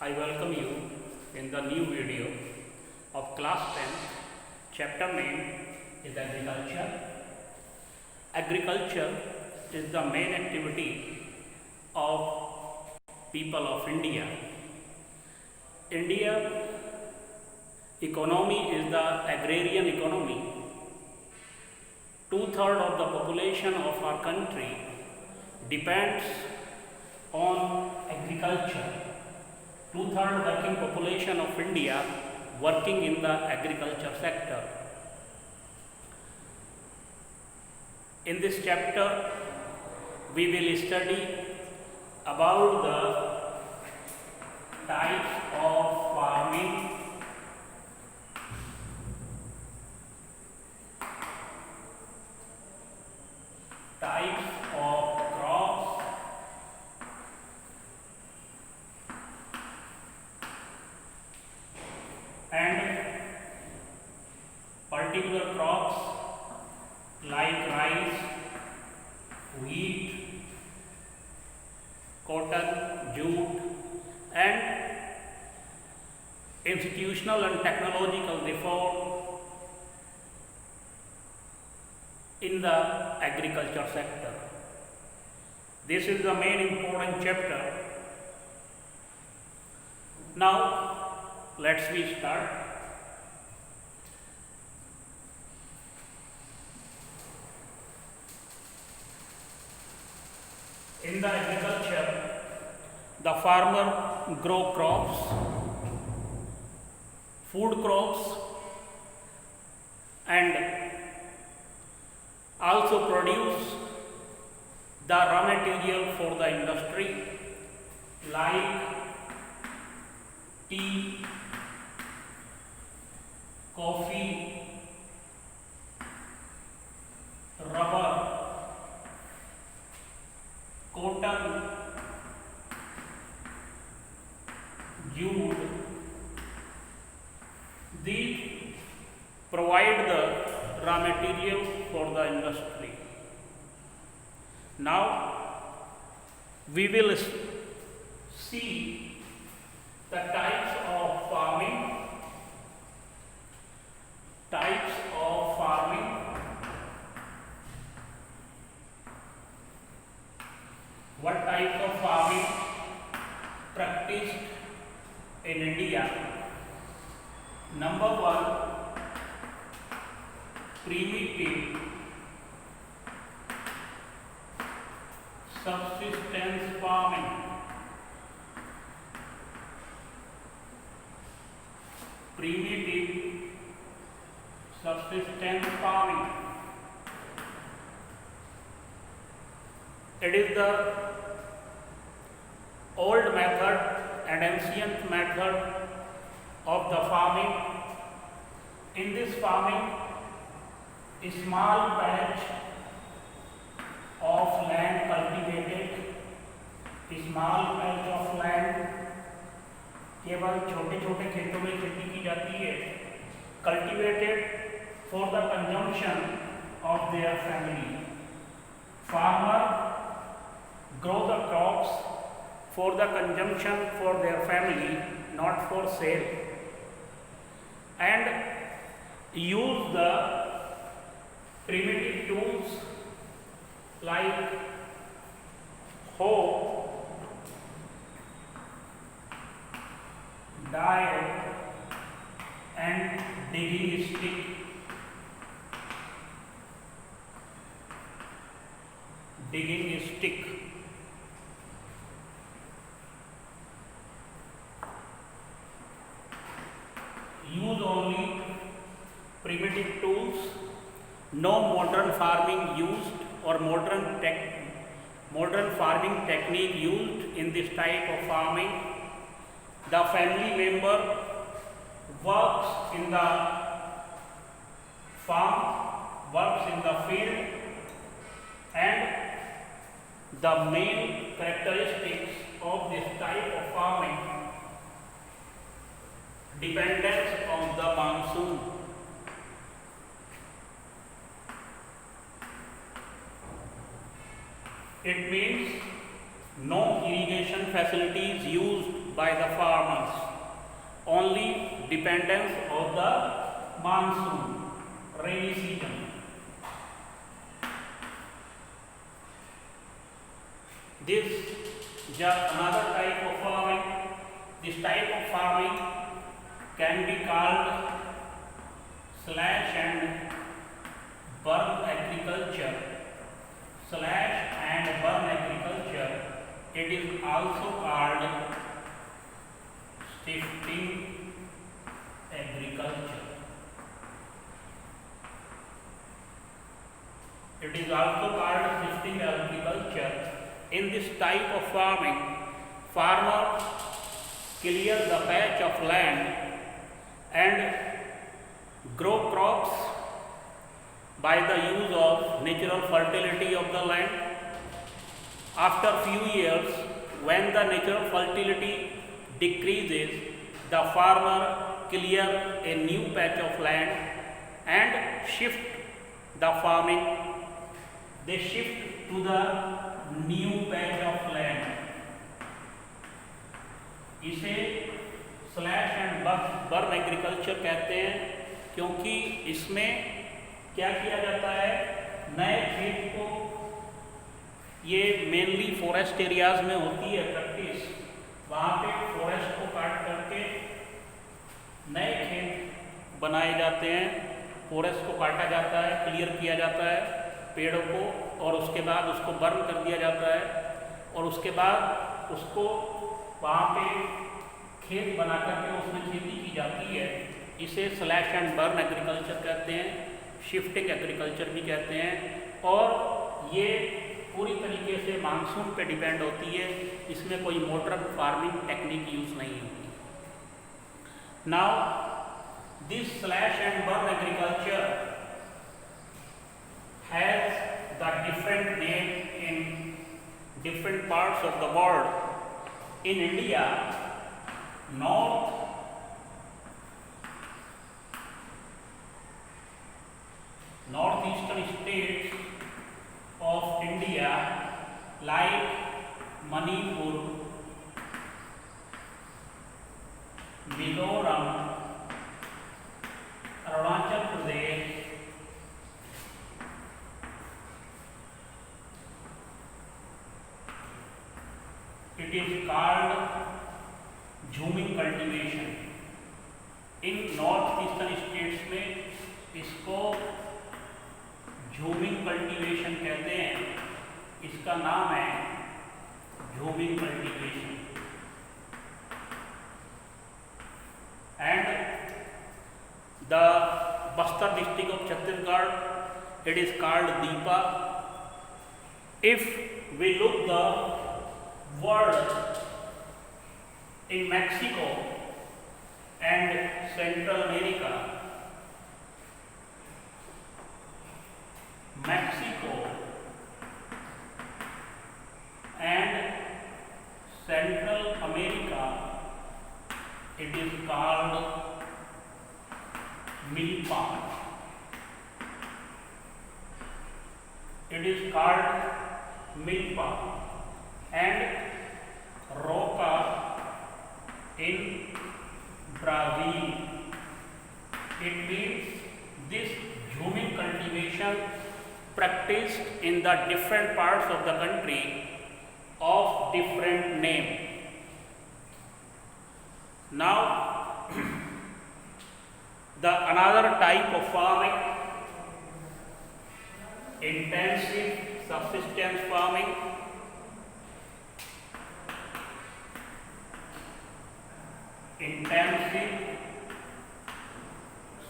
I welcome you in the new video of class 10. Chapter name is agriculture. Agriculture is the main activity of people of India. India economy is the agrarian economy. 2/3 of the population of our country depends on agriculture. 2/3 working population of India working in the agriculture sector. In this chapter, we will study about the types of farming, types of crops, and particular crops like rice, wheat, cotton, jute, and institutional and technological reform in the agriculture sector. This is the main important chapter. Now, let's start. In the agriculture, the farmer grow crops, food crops, and also produce the raw material for the industry like tea, coffee, rubber, cotton, jute. These provide the raw material for the industry. Now we will see the types of farming. What types of farming practiced in India? Number 1, primitive subsistence farming. Primitive subsistence farming. It is the old method and ancient method of the farming. In this farming, a small patch of land cultivated, small patch of land, केवल छोटे छोटे खेतों में खेती की जाती है, cultivated for the consumption of their family. Farmer grow the crops for the consumption for their family, not for sale, and use the primitive tools like hoe, die, and digging stick. Use only primitive tools, no modern farming used or modern farming technique used in this type of farming. The family member works in the farm, works in the field, and the main characteristics of this type of farming: dependence on the monsoon. It means no irrigation facilities used by the farmers. Only dependence of the monsoon, rainy season. This is another type of farming. This type of farming can be called slash and burn agriculture. Slash and burn agriculture. It is also called shifting agriculture. It is also called shifting agriculture. In this type of farming, farmers clear the patch of land and grow crops by the use of natural fertility of the land. After few years, when the natural fertility decreases, the farmer clear a new patch of land and shift the farming. They shift to the new patch of land. इसे slash and burn agriculture कहते हैं, क्योंकि इसमें क्या किया जाता है, नए खेत को, ये मेनली फॉरेस्ट एरियाज में होती है प्रैक्टिस, वहाँ पे फॉरेस्ट को काट करके नए खेत बनाए जाते हैं, फॉरेस्ट को काटा जाता है, क्लियर किया जाता है पेड़ों को, और उसके बाद उसको बर्न कर दिया जाता है, और उसके बाद उसको वहाँ पे खेत बना करके उसमें खेती की जाती है। इसे स्लैश एंड बर्न एग्रीकल्चर कहते हैं, शिफ्टिंग एग्रीकल्चर भी कहते हैं, और ये पूरी तरीके से मानसून पे डिपेंड होती है, इसमें कोई मॉडर्न फार्मिंग टेक्निक यूज नहीं होती। Now this slash and burn agriculture has the different name in different parts of the world. In India, northeastern states of India like Manipur, Mizoram, Arunachal Pradesh, it is called jhuming cultivation. In north eastern states में इसको jhuming cultivation कहते हैं, इसका नाम है jhuming cultivation. And the Bastar district of Chhattisgarh, it is called Deepa. If we look the world in Mexico and Central America, Mexico and Central America, it is called milpa. It is called milpa and roca in Brazil. It means this jhuming cultivation practiced in the different parts of the country of different name. Now the another type of farming, intensive subsistence farming. Intensive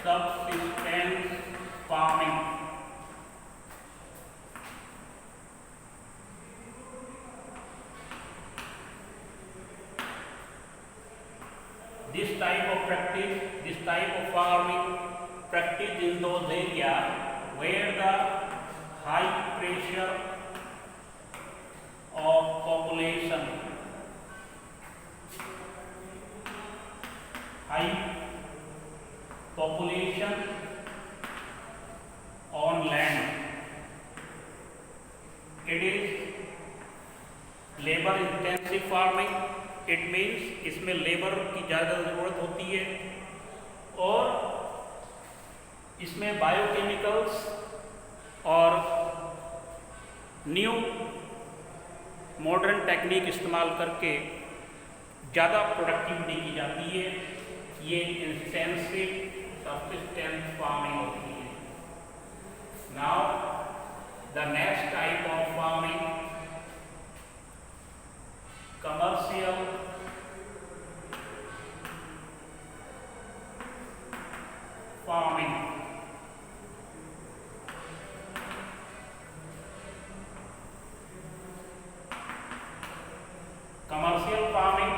subsistence farming. This type of practice, this type of farming practiced in those areas where the high pressure of population, high population on land. It is labor intensive farming it means इसमें labour की ज़्यादा ज़रूरत होती है और इसमें biochemicals और new modern technique इस्तेमाल करके ज़्यादा प्रोडक्टिविटी की जाती है। ये इंटेंसिव सब्सिस्टेंस फार्मिंग होती है। Now the next type of farming, commercial farming. Commercial farming,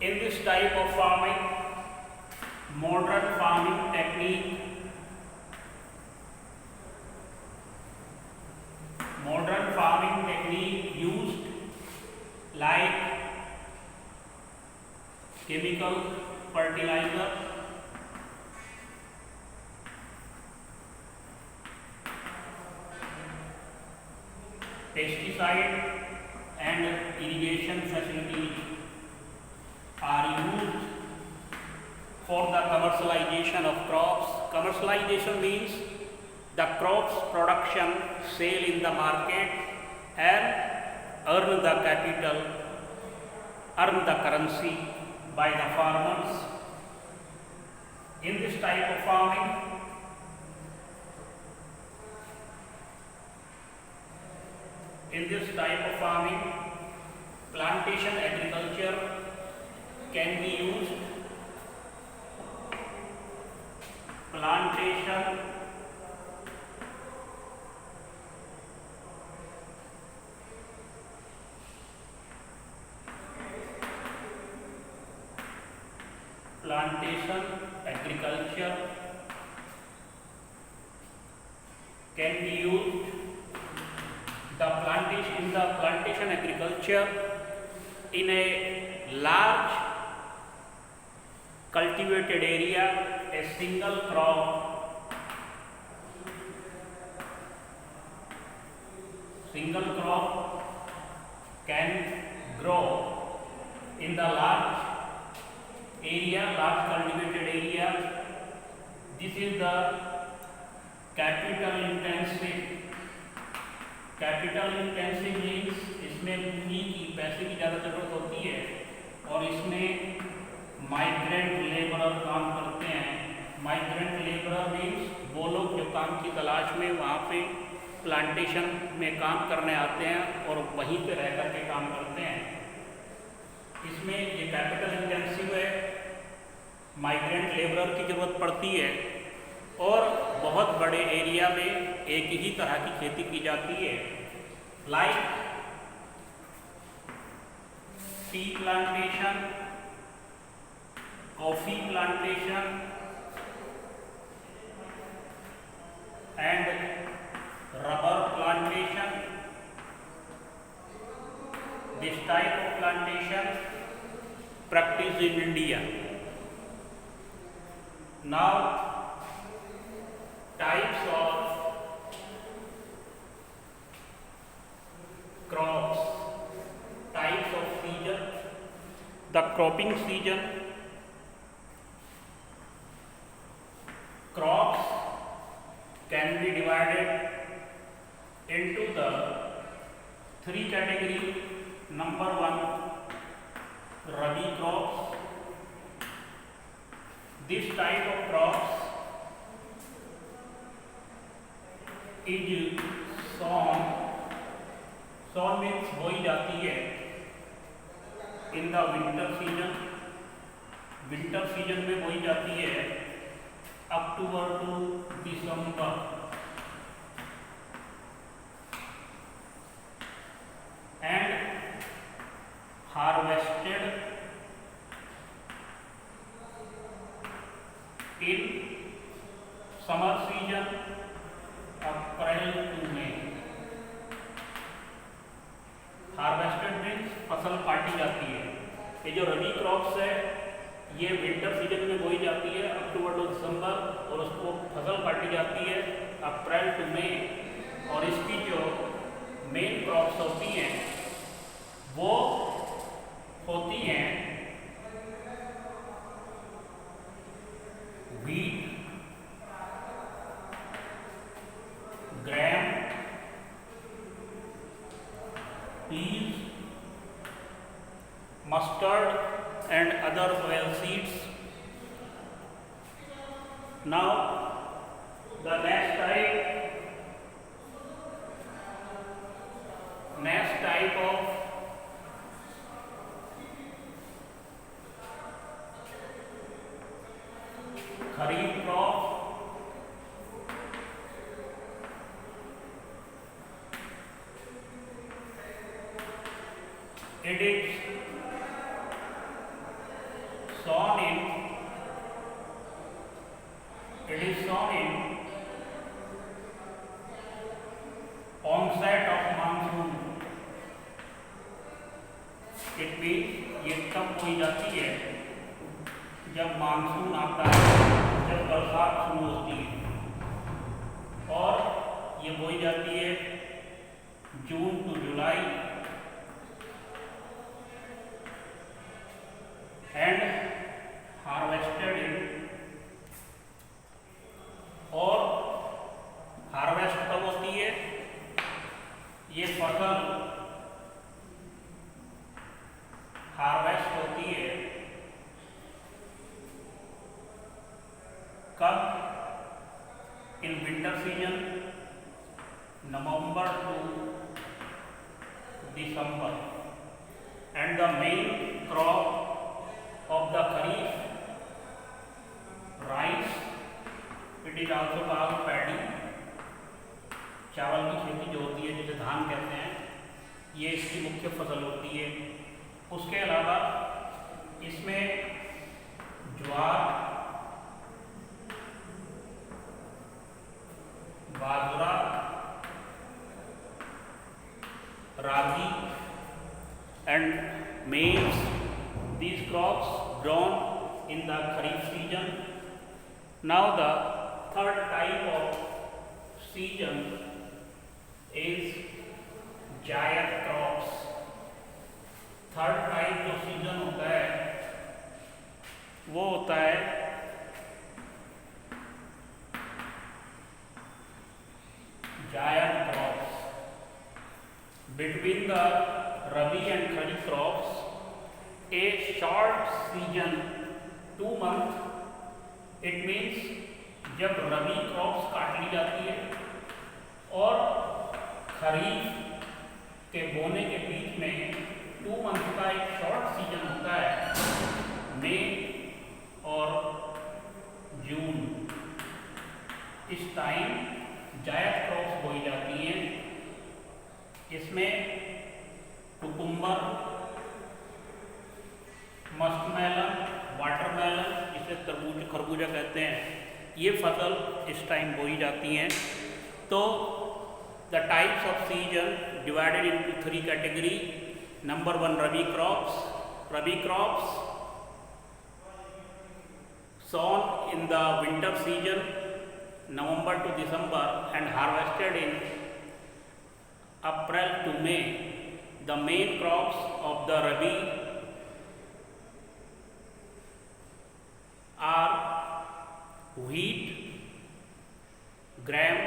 in this type of farming, modern farming technique used like chemical fertilizer, pesticide and irrigation facilities are used for the commercialization of crops. Commercialization means the crops production, sale in the market and earn the capital, earn the currency by the farmers. In this type of farming, plantation agriculture can be used. Plantation agriculture can be used. In the plantation agriculture, in a large cultivated area, a single crop can grow in the large cultivated area. This is the capital intensive means इसमें पूंजी की, पैसे की ज़्यादा ज़रूरत होती है और इसमें माइग्रेंट लेबरर काम करते हैं। माइग्रेंट लेबरर मीन्स वो लोग जो काम की तलाश में वहाँ पे प्लांटेशन में काम करने आते हैं और वहीं पे रह कर के काम करते हैं। इसमें ये कैपिटल इंटेंसिव है, माइग्रेंट लेबरर की ज़रूरत पड़ती है और बहुत बड़े एरिया में एक ही तरह की खेती की जाती है। Like tea plantation, coffee plantation and rubber plantation. This type of plantation practiced in India. Now, types of crops, types of season, the cropping season. Crops can be divided into the three categories. Number one, Rabi crops. This type of crops is sown means बोई जाती है in the winter season में बोई जाती है October to December. And harvested in summer season, April to May. Harvested means फसल काटी जाती है। ये जो रबी क्रॉप्स है ये विंटर सीजन में बोई जाती है अक्टूबर टू दिसंबर और उसको फसल काटी जाती है अप्रैल टू मई। और इसकी जो मेन क्रॉप्स होती हैं peas, mustard and other oil seeds. Now the next type of kharif crop it is sown in onset of monsoon. It means ये तब बोई जाती है जब मानसून आता है, जब बरसात शुरू होती है, और ये बोई जाती है जून टू जुलाई एंड हार्वेस्टेड इन, और हार्वेस्ट कब होती है? ये फसल हार्वेस्ट होती है कब? In winter season, November to December, and the main crop of the kharif rice, it is also called paddy. चावल की खेती जो होती है, जिसे धान कहते हैं, ये इसकी मुख्य फसल होती है। उसके अलावा इसमें ज्वार, बाजरा, रागी and maize, these crops grown in the kharif season. Now the third type of season is जायद क्रॉप्स। थर्ड टाइप जो सीजन होता है वो होता है जायद crops. Between the rabi and kharif crops A short season 2 months, it means जब रबी crops काट ली जाती है और खरीफ के बोने के बीच में 2 months का एक शॉर्ट सीजन होता है, मई और जून। इस टाइम जायद क्रॉप्स बोई जाती हैं। इसमें कुकुम्बर, मस्कमेलन, वाटरमेलन, जिसे तरबूज खरबूजा कहते हैं, ये फसल इस टाइम बोई जाती हैं। तो the types of season divided into 3 category. Number 1, rabi crops. Rabi crops sown in the winter season, November to December, and harvested in April to May. The main crops of the rabi are wheat, gram,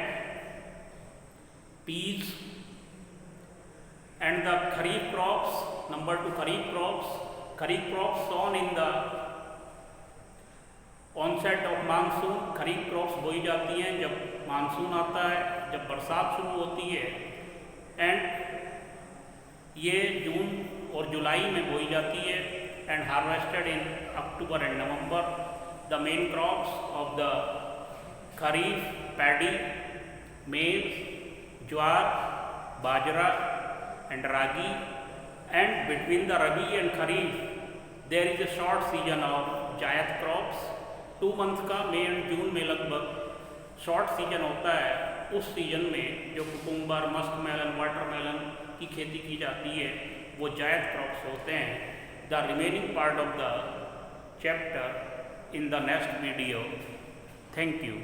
peas, and the kharif crops. Number 2, kharif crops sown in the onset of monsoon. Kharif crops बोई जाती हैं जब monsoon आता है, जब बरसात शुरू होती है, एंड ये जून और जुलाई में बोई जाती है, and harvested in October and November. The main crops of the kharif paddy, मेज, ज्वार, बाजरा and ragi, and between the rabi and kharif there is a short season of जायद crops. 2 months का मई एंड जून में लगभग short season होता है. उस season में जो कुकुम्बर, मस्कमेलन, वाटरमेलन की खेती की जाती है वो जायद क्रॉप्स होते हैं. The remaining part of the chapter in the next video. Thank you.